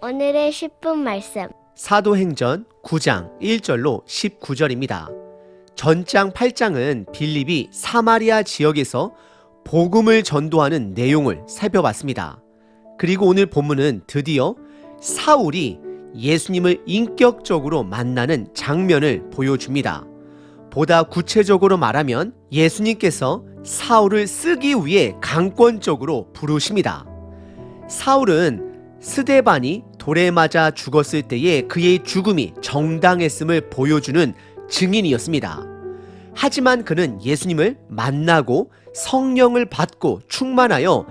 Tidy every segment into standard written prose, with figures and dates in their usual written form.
오늘의 10분 말씀. 사도행전 9장 1절로 19절입니다. 전장 8장은 빌립이 사마리아 지역에서 복음을 전도하는 내용을 살펴봤습니다. 그리고 오늘 본문은 드디어 사울이 예수님을 인격적으로 만나는 장면을 보여줍니다. 보다 구체적으로 말하면 예수님께서 사울을 쓰기 위해 강권적으로 부르십니다. 사울은 스데반이 돌에 맞아 죽었을 때에 그의 죽음이 정당했음을 보여주는 증인이었습니다. 하지만 그는 예수님을 만나고 성령을 받고 충만하여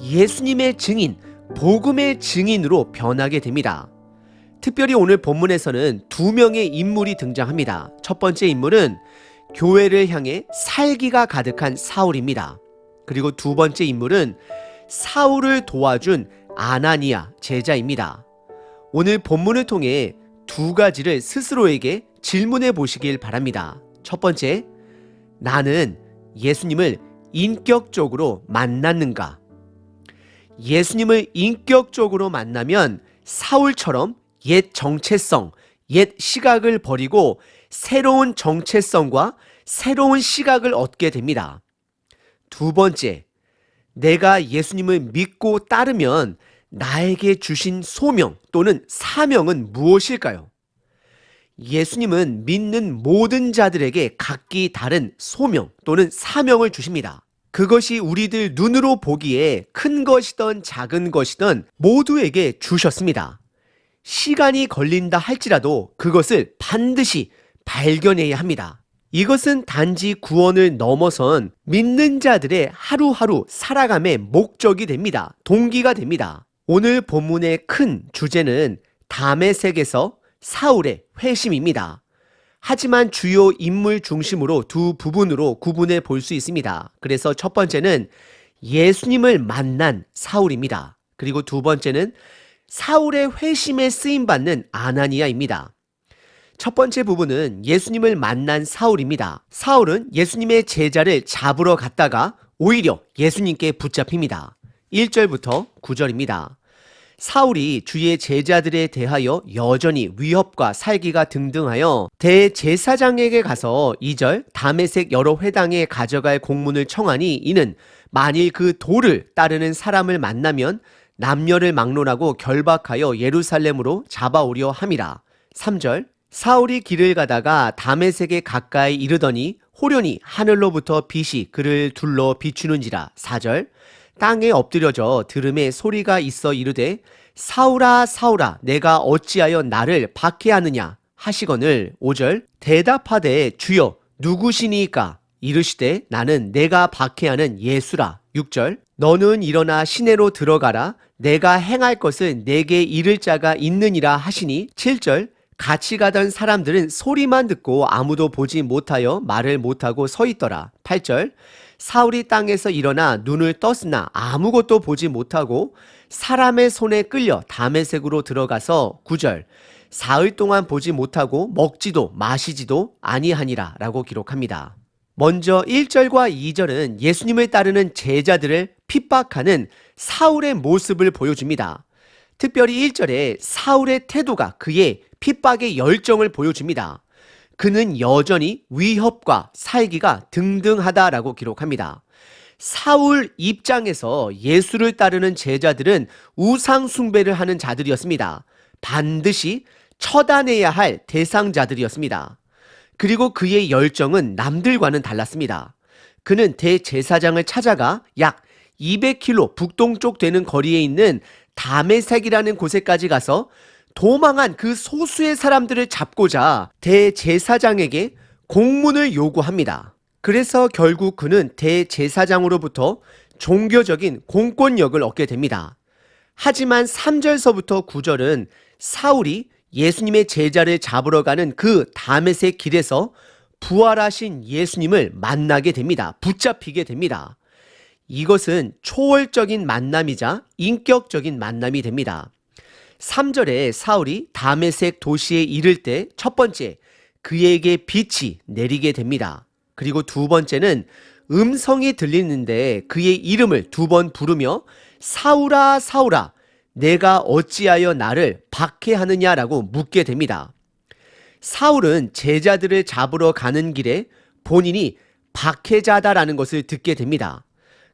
예수님의 증인, 복음의 증인으로 변하게 됩니다. 특별히 오늘 본문에서는 두 명의 인물이 등장합니다. 첫 번째 인물은 교회를 향해 살기가 가득한 사울입니다. 그리고 두 번째 인물은 사울을 도와준 아나니아 제자입니다. 오늘 본문을 통해 두 가지를 스스로에게 질문해 보시길 바랍니다. 첫 번째, 나는 예수님을 인격적으로 만났는가? 예수님을 인격적으로 만나면 사울처럼 옛 정체성, 옛 시각을 버리고 새로운 정체성과 새로운 시각을 얻게 됩니다. 두 번째, 내가 예수님을 믿고 따르면 나에게 주신 소명 또는 사명은 무엇일까요? 예수님은 믿는 모든 자들에게 각기 다른 소명 또는 사명을 주십니다. 그것이 우리들 눈으로 보기에 큰 것이든 작은 것이든 모두에게 주셨습니다. 시간이 걸린다 할지라도 그것을 반드시 발견해야 합니다. 이것은 단지 구원을 넘어선 믿는 자들의 하루하루 살아감의 목적이 됩니다. 동기가 됩니다. 오늘 본문의 큰 주제는 다메섹에서 사울의 회심입니다. 하지만 주요 인물 중심으로 두 부분으로 구분해 볼 수 있습니다. 그래서 첫 번째는 예수님을 만난 사울입니다. 그리고 두 번째는 사울의 회심에 쓰임받는 아나니아입니다. 첫 번째 부분은 예수님을 만난 사울입니다. 사울은 예수님의 제자를 잡으러 갔다가 오히려 예수님께 붙잡힙니다. 1절부터 9절입니다. 사울이 주의 제자들에 대하여 여전히 위협과 살기가 등등하여 대제사장에게 가서 2절 다메섹 여러 회당에 가져갈 공문을 청하니 이는 만일 그 도를 따르는 사람을 만나면 남녀를 막론하고 결박하여 예루살렘으로 잡아오려 함이라. 3절 사울이 길을 가다가 다메섹에 가까이 이르더니 호련히 하늘로부터 빛이 그를 둘러 비추는지라. 4절 땅에 엎드려져 들음에 소리가 있어 이르되 사울아 사울아 내가 어찌하여 나를 박해하느냐 하시거늘. 5절 대답하되 주여 누구시니까 이르시되 나는 내가 박해하는 예수라. 6절 너는 일어나 시내로 들어가라 내가 행할 것을 내게 이를 자가 있느니라 하시니. 7절 같이 가던 사람들은 소리만 듣고 아무도 보지 못하여 말을 못하고 서 있더라. 8절 사울이 땅에서 일어나 눈을 떴으나 아무것도 보지 못하고 사람의 손에 끌려 다메섹으로 들어가서. 9절 사흘 동안 보지 못하고 먹지도 마시지도 아니하니라 라고 기록합니다. 먼저 1절과 2절은 예수님을 따르는 제자들을 핍박하는 사울의 모습을 보여줍니다. 특별히 1절에 사울의 태도가 그의 핍박의 열정을 보여줍니다. 그는 여전히 위협과 살기가 등등하다라고 기록합니다. 사울 입장에서 예수를 따르는 제자들은 우상 숭배를 하는 자들이었습니다. 반드시 처단해야 할 대상자들이었습니다. 그리고 그의 열정은 남들과는 달랐습니다. 그는 대제사장을 찾아가 약 200km 북동쪽 되는 거리에 있는 다메섹이라는 곳에까지 가서 도망한 그 소수의 사람들을 잡고자 대제사장에게 공문을 요구합니다. 그래서 결국 그는 대제사장으로부터 종교적인 공권력을 얻게 됩니다. 하지만 3절서부터 9절은 사울이 예수님의 제자를 잡으러 가는 그 다메섹 길에서 부활하신 예수님을 만나게 됩니다. 붙잡히게 됩니다. 이것은 초월적인 만남이자 인격적인 만남이 됩니다. 3절에 사울이 다메섹 도시에 이를 때 첫 번째, 그에게 빛이 내리게 됩니다. 그리고 두 번째는 음성이 들리는데 그의 이름을 두 번 부르며 사울아 사울아 내가 어찌하여 나를 박해하느냐라고 묻게 됩니다. 사울은 제자들을 잡으러 가는 길에 본인이 박해자다라는 것을 듣게 됩니다.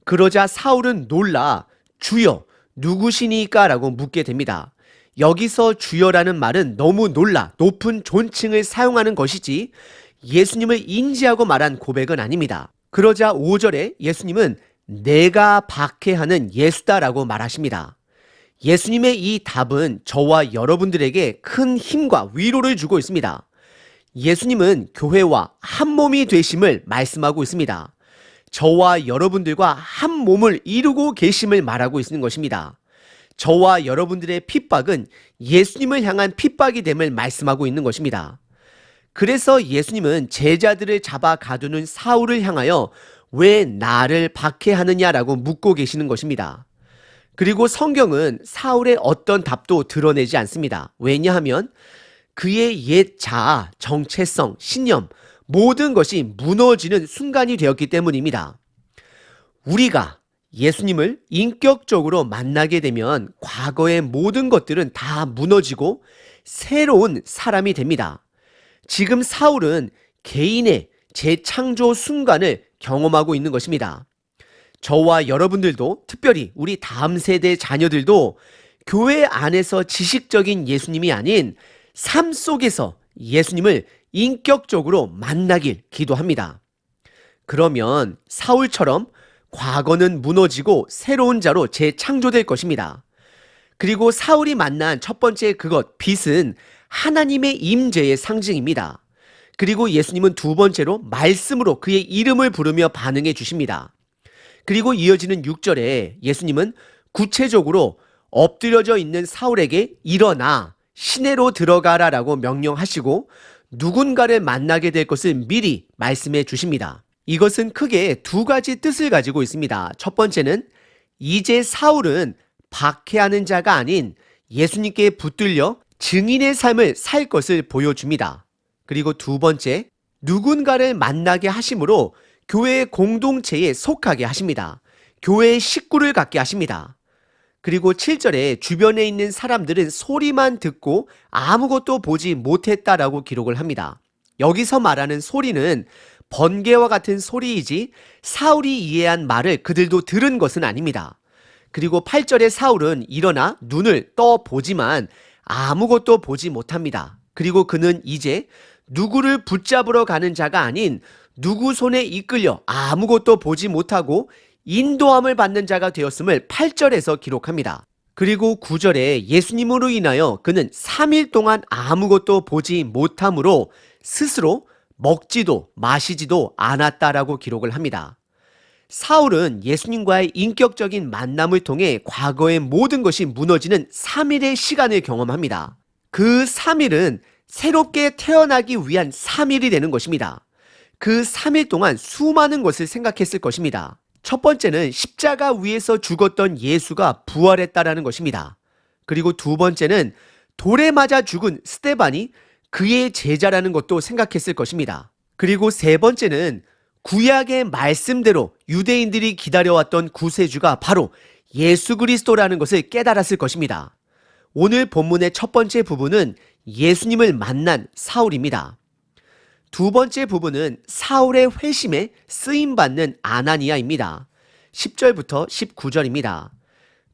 그러자 사울은 놀라 주여 누구시니까 라고 묻게 됩니다. 여기서 주여라는 말은 너무 놀라 높은 존칭을 사용하는 것이지 예수님을 인지하고 말한 고백은 아닙니다. 그러자 5절에 예수님은 내가 박해하는 예수다라고 말하십니다. 예수님의 이 답은 저와 여러분들에게 큰 힘과 위로를 주고 있습니다. 예수님은 교회와 한 몸이 되심을 말씀하고 있습니다. 저와 여러분들과 한 몸을 이루고 계심을 말하고 있는 것입니다. 저와 여러분들의 핍박은 예수님을 향한 핍박이 됨을 말씀하고 있는 것입니다. 그래서 예수님은 제자들을 잡아 가두는 사울을 향하여 왜 나를 박해하느냐라고 묻고 계시는 것입니다. 그리고 성경은 사울의 어떤 답도 드러내지 않습니다. 왜냐하면 그의 옛 자아, 정체성, 신념, 모든 것이 무너지는 순간이 되었기 때문입니다. 우리가 예수님을 인격적으로 만나게 되면 과거의 모든 것들은 다 무너지고 새로운 사람이 됩니다. 지금 사울은 개인의 재창조 순간을 경험하고 있는 것입니다. 저와 여러분들도 특별히 우리 다음 세대 자녀들도 교회 안에서 지식적인 예수님이 아닌 삶 속에서 예수님을 인격적으로 만나길 기도합니다. 그러면 사울처럼 과거는 무너지고 새로운 자로 재창조될 것입니다. 그리고 사울이 만난 첫 번째 그것, 빛은 하나님의 임재의 상징입니다. 그리고 예수님은 두 번째로 말씀으로 그의 이름을 부르며 반응해 주십니다. 그리고 이어지는 6절에 예수님은 구체적으로 엎드려져 있는 사울에게 일어나 시내로 들어가라라고 명령하시고 누군가를 만나게 될 것을 미리 말씀해 주십니다. 이것은 크게 두 가지 뜻을 가지고 있습니다. 첫 번째는 이제 사울은 박해하는 자가 아닌 예수님께 붙들려 증인의 삶을 살 것을 보여줍니다. 그리고 두 번째, 누군가를 만나게 하심으로 교회의 공동체에 속하게 하십니다. 교회의 식구를 갖게 하십니다. 그리고 7절에 주변에 있는 사람들은 소리만 듣고 아무것도 보지 못했다라고 기록을 합니다. 여기서 말하는 소리는 번개와 같은 소리이지 사울이 이해한 말을 그들도 들은 것은 아닙니다. 그리고 8절에 사울은 일어나 눈을 떠 보지만 아무것도 보지 못합니다. 그리고 그는 이제 누구를 붙잡으러 가는 자가 아닌 누구 손에 이끌려 아무것도 보지 못하고 인도함을 받는 자가 되었음을 8절에서 기록합니다. 그리고 9절에 예수님으로 인하여 그는 3일 동안 아무것도 보지 못함으로 스스로 먹지도 마시지도 않았다라고 기록을 합니다. 사울은 예수님과의 인격적인 만남을 통해 과거의 모든 것이 무너지는 3일의 시간을 경험합니다. 그 3일은 새롭게 태어나기 위한 3일이 되는 것입니다. 그 3일 동안 수많은 것을 생각했을 것입니다. 첫 번째는 십자가 위에서 죽었던 예수가 부활했다라는 것입니다. 그리고 두 번째는 돌에 맞아 죽은 스데반이 그의 제자라는 것도 생각했을 것입니다. 그리고 세 번째는 구약의 말씀대로 유대인들이 기다려왔던 구세주가 바로 예수 그리스도라는 것을 깨달았을 것입니다. 오늘 본문의 첫 번째 부분은 예수님을 만난 사울입니다. 두 번째 부분은 사울의 회심에 쓰임받는 아나니아입니다. 10절부터 19절입니다.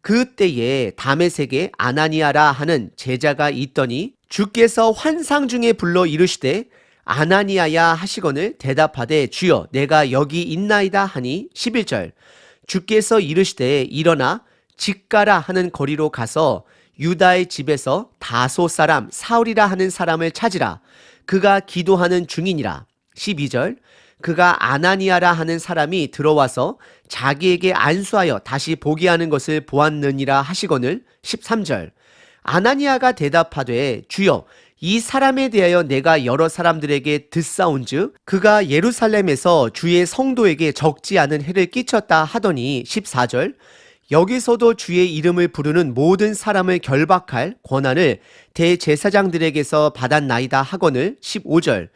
그때에 다메섹에 아나니아라 하는 제자가 있더니 주께서 환상 중에 불러 이르시되 아나니아야 하시거늘 대답하되 주여 내가 여기 있나이다 하니 11절 주께서 이르시되 일어나 직가라 하는 거리로 가서 유다의 집에서 다소 사람 사울이라 하는 사람을 찾으라 그가 기도하는 중이니라. 12절 그가 아나니아라 하는 사람이 들어와서 자기에게 안수하여 다시 보게 하는 것을 보았느니라 하시거늘 13절 아나니아가 대답하되 주여 이 사람에 대하여 내가 여러 사람들에게 듣사온즉 그가 예루살렘에서 주의 성도에게 적지 않은 해를 끼쳤다 하더니 14절 여기서도 주의 이름을 부르는 모든 사람을 결박할 권한을 대제사장들에게서 받았나이다 하거늘 15절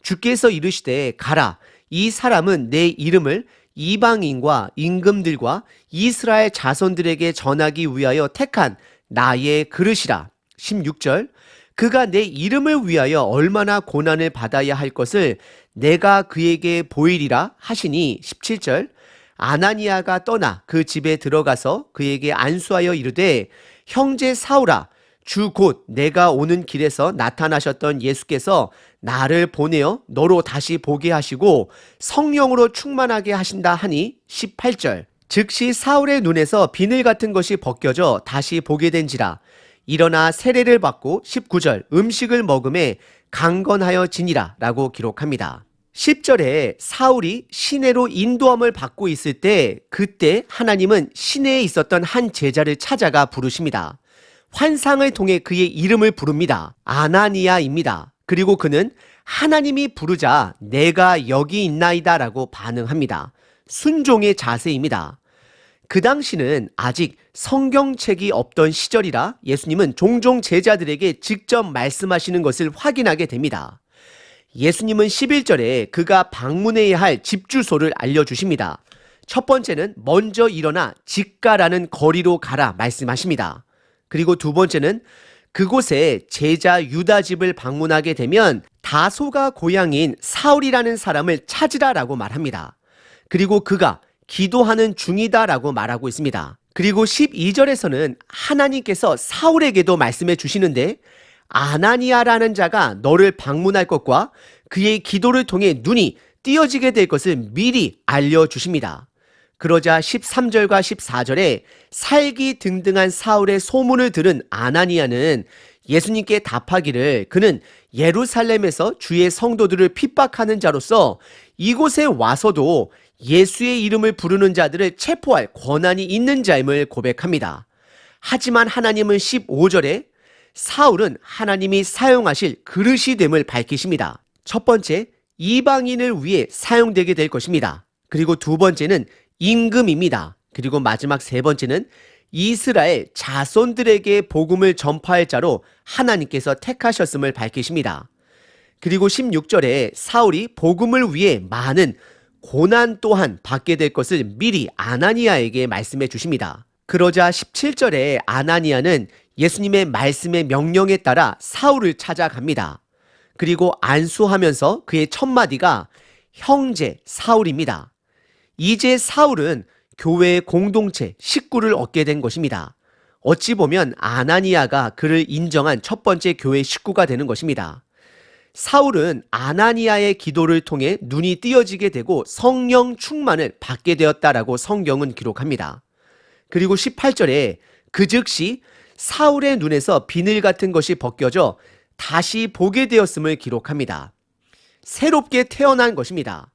주께서 이르시되 가라 이 사람은 내 이름을 이방인과 임금들과 이스라엘 자손들에게 전하기 위하여 택한 나의 그릇이라. 16절, 그가 내 이름을 위하여 얼마나 고난을 받아야 할 것을 내가 그에게 보이리라 하시니. 17절, 아나니아가 떠나 그 집에 들어가서 그에게 안수하여 이르되, 형제 사울아, 주 곧 내가 오는 길에서 나타나셨던 예수께서 나를 보내어 너로 다시 보게 하시고 성령으로 충만하게 하신다 하니. 18절, 즉시 사울의 눈에서 비늘 같은 것이 벗겨져 다시 보게 된지라. 일어나 세례를 받고. 19절, 음식을 먹음에 강건하여 지니라 라고 기록합니다. 10절에 사울이 시내로 인도함을 받고 있을 때, 그때 하나님은 시내에 있었던 한 제자를 찾아가 부르십니다. 환상을 통해 그의 이름을 부릅니다. 아나니아입니다. 그리고 그는 하나님이 부르자 내가 여기 있나이다 라고 반응합니다. 순종의 자세입니다. 그 당시는 아직 성경책이 없던 시절이라 예수님은 종종 제자들에게 직접 말씀하시는 것을 확인하게 됩니다. 예수님은 11절에 그가 방문해야 할 집 주소를 알려주십니다. 첫 번째는 먼저 일어나 직가라는 거리로 가라 말씀하십니다. 그리고 두 번째는 그곳에 제자 유다 집을 방문하게 되면 다소가 고향인 사울이라는 사람을 찾으라라고 말합니다. 그리고 그가 기도하는 중이다라고 말하고 있습니다. 그리고 12절에서는 하나님께서 사울에게도 말씀해 주시는데, 아나니아라는 자가 너를 방문할 것과 그의 기도를 통해 눈이 띄어지게 될 것을 미리 알려주십니다. 그러자 13절과 14절에 살기 등등한 사울의 소문을 들은 아나니아는 예수님께 답하기를, 그는 예루살렘에서 주의 성도들을 핍박하는 자로서 이곳에 와서도 예수의 이름을 부르는 자들을 체포할 권한이 있는 자임을 고백합니다. 하지만 하나님은 15절에 사울은 하나님이 사용하실 그릇이 됨을 밝히십니다. 첫 번째, 이방인을 위해 사용되게 될 것입니다. 그리고 두 번째는 임금입니다. 그리고 마지막 세 번째는 이스라엘 자손들에게 복음을 전파할 자로 하나님께서 택하셨음을 밝히십니다. 그리고 16절에 사울이 복음을 위해 많은 고난 또한 받게 될 것을 미리 아나니아에게 말씀해 주십니다. 그러자 17절에 아나니아는 예수님의 말씀의 명령에 따라 사울을 찾아갑니다. 그리고 안수하면서 그의 첫 마디가 형제 사울입니다. 이제 사울은 교회의 공동체, 식구를 얻게 된 것입니다. 어찌 보면 아나니아가 그를 인정한 첫 번째 교회 식구가 되는 것입니다. 사울은 아나니아의 기도를 통해 눈이 띄어지게 되고 성령 충만을 받게 되었다라고 성경은 기록합니다. 그리고 18절에 그 즉시 사울의 눈에서 비늘 같은 것이 벗겨져 다시 보게 되었음을 기록합니다. 새롭게 태어난 것입니다.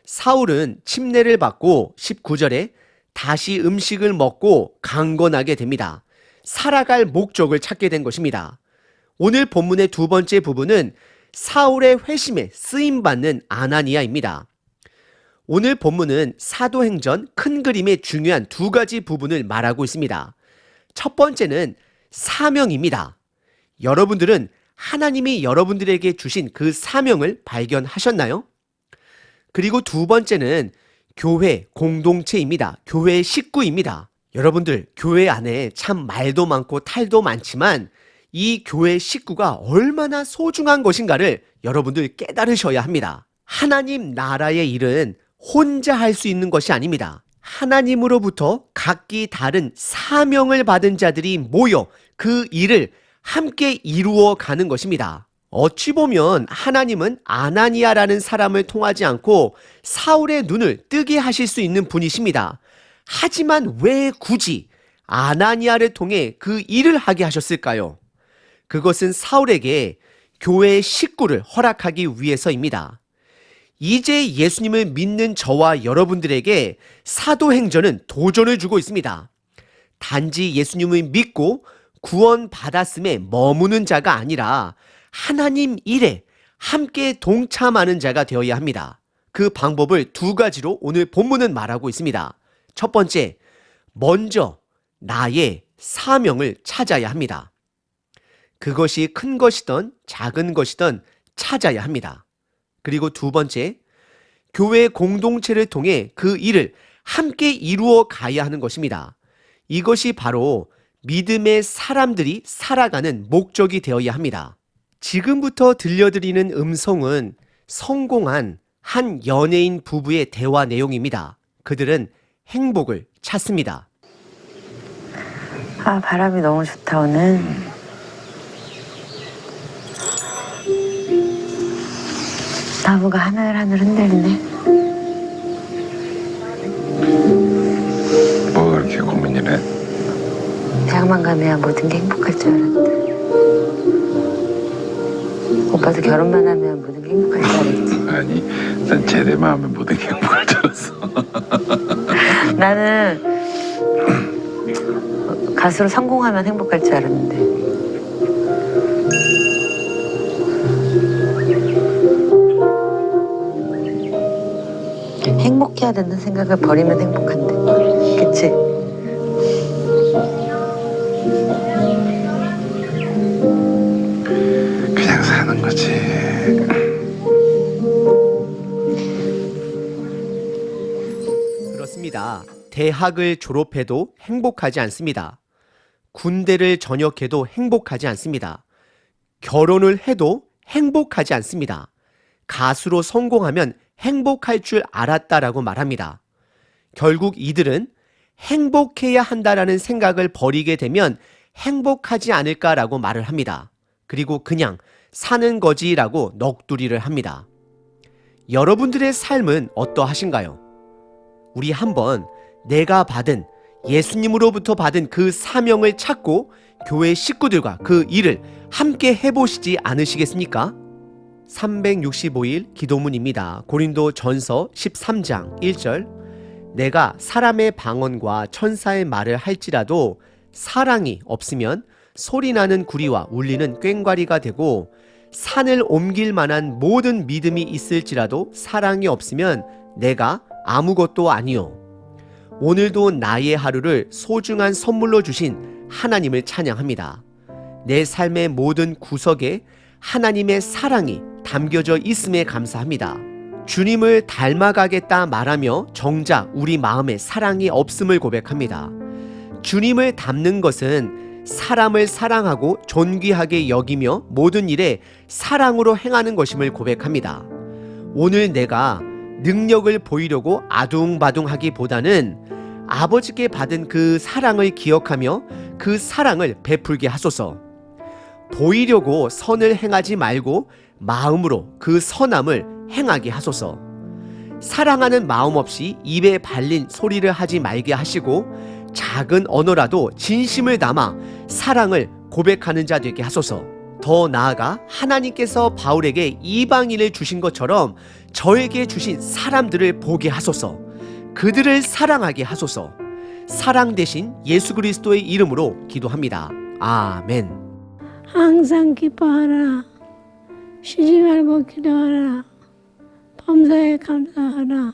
사울은 침례를 받고 19절에 다시 음식을 먹고 강건하게 됩니다. 살아갈 목적을 찾게 된 것입니다. 오늘 본문의 두 번째 부분은 사울의 회심에 쓰임받는 아나니아입니다. 오늘 본문은 사도행전 큰 그림의 중요한 두 가지 부분을 말하고 있습니다. 첫 번째는 사명입니다. 여러분들은 하나님이 여러분들에게 주신 그 사명을 발견하셨나요? 그리고 두 번째는 교회 공동체입니다. 교회 식구입니다. 여러분들, 교회 안에 참 말도 많고 탈도 많지만 이 교회 식구가 얼마나 소중한 것인가를 여러분들 깨달으셔야 합니다. 하나님 나라의 일은 혼자 할 수 있는 것이 아닙니다. 하나님으로부터 각기 다른 사명을 받은 자들이 모여 그 일을 함께 이루어 가는 것입니다. 어찌 보면 하나님은 아나니아라는 사람을 통하지 않고 사울의 눈을 뜨게 하실 수 있는 분이십니다. 하지만 왜 굳이 아나니아를 통해 그 일을 하게 하셨을까요? 그것은 사울에게 교회의 식구를 허락하기 위해서입니다. 이제 예수님을 믿는 저와 여러분들에게 사도행전은 도전을 주고 있습니다. 단지 예수님을 믿고 구원받았음에 머무는 자가 아니라 하나님 일에 함께 동참하는 자가 되어야 합니다. 그 방법을 두 가지로 오늘 본문은 말하고 있습니다. 첫 번째, 먼저 나의 사명을 찾아야 합니다. 그것이 큰 것이든 작은 것이든 찾아야 합니다. 그리고 두 번째, 교회 공동체를 통해 그 일을 함께 이루어 가야 하는 것입니다. 이것이 바로 믿음의 사람들이 살아가는 목적이 되어야 합니다. 지금부터 들려드리는 음성은 성공한 한 연예인 부부의 대화 내용입니다. 그들은 행복을 찾습니다. 아, 바람이 너무 좋다, 오늘. 나무가 하늘하늘 흔들리네. 뭐가 그렇게 고민이래? 대학만 가면 모든 게 행복할 줄 알았는데. 오빠도 결혼만 하면 모든 게 행복할 줄 알았지. 아니, 난 제대만 하면 모든 게 행복할 줄 알았어. 나는 가수로 성공하면 행복할 줄 알았는데. 행복해야 된다는 생각을 버리면 행복한데. 그치? 그냥 사는 거지. 그렇습니다. 대학을 졸업해도 행복하지 않습니다. 군대를 전역해도 행복하지 않습니다. 결혼을 해도 행복하지 않습니다. 가수로 성공하면 행복할 줄 알았다라고 말합니다. 결국 이들은 행복해야 한다라는 생각을 버리게 되면 행복하지 않을까라고 말을 합니다. 그리고 그냥 사는 거지라고 넋두리를 합니다. 여러분들의 삶은 어떠하신가요? 우리 한번 내가 받은 예수님으로부터 받은 그 사명을 찾고 교회 식구들과 그 일을 함께 해보시지 않으시겠습니까? 365일 기도문입니다. 고린도 전서 13장 1절. 내가 사람의 방언과 천사의 말을 할지라도 사랑이 없으면 소리나는 구리와 울리는 꽹과리가 되고, 산을 옮길 만한 모든 믿음이 있을지라도 사랑이 없으면 내가 아무것도 아니요. 오늘도 나의 하루를 소중한 선물로 주신 하나님을 찬양합니다. 내 삶의 모든 구석에 하나님의 사랑이 담겨져 있음에 감사합니다. 주님을 닮아가겠다 말하며 정작 우리 마음에 사랑이 없음을 고백합니다. 주님을 닮는 것은 사람을 사랑하고 존귀하게 여기며 모든 일에 사랑으로 행하는 것임을 고백합니다. 오늘 내가 능력을 보이려고 아둥바둥하기보다는 아버지께 받은 그 사랑을 기억하며 그 사랑을 베풀게 하소서. 보이려고 선을 행하지 말고 마음으로 그 선함을 행하게 하소서. 사랑하는 마음 없이 입에 발린 소리를 하지 말게 하시고, 작은 언어라도 진심을 담아 사랑을 고백하는 자 되게 하소서. 더 나아가 하나님께서 바울에게 이방인을 주신 것처럼 저에게 주신 사람들을 보게 하소서. 그들을 사랑하게 하소서. 사랑 대신 예수 그리스도의 이름으로 기도합니다. 아멘. 항상 기뻐하라. 쉬지 말고 기도하라. 범사에 감사하라.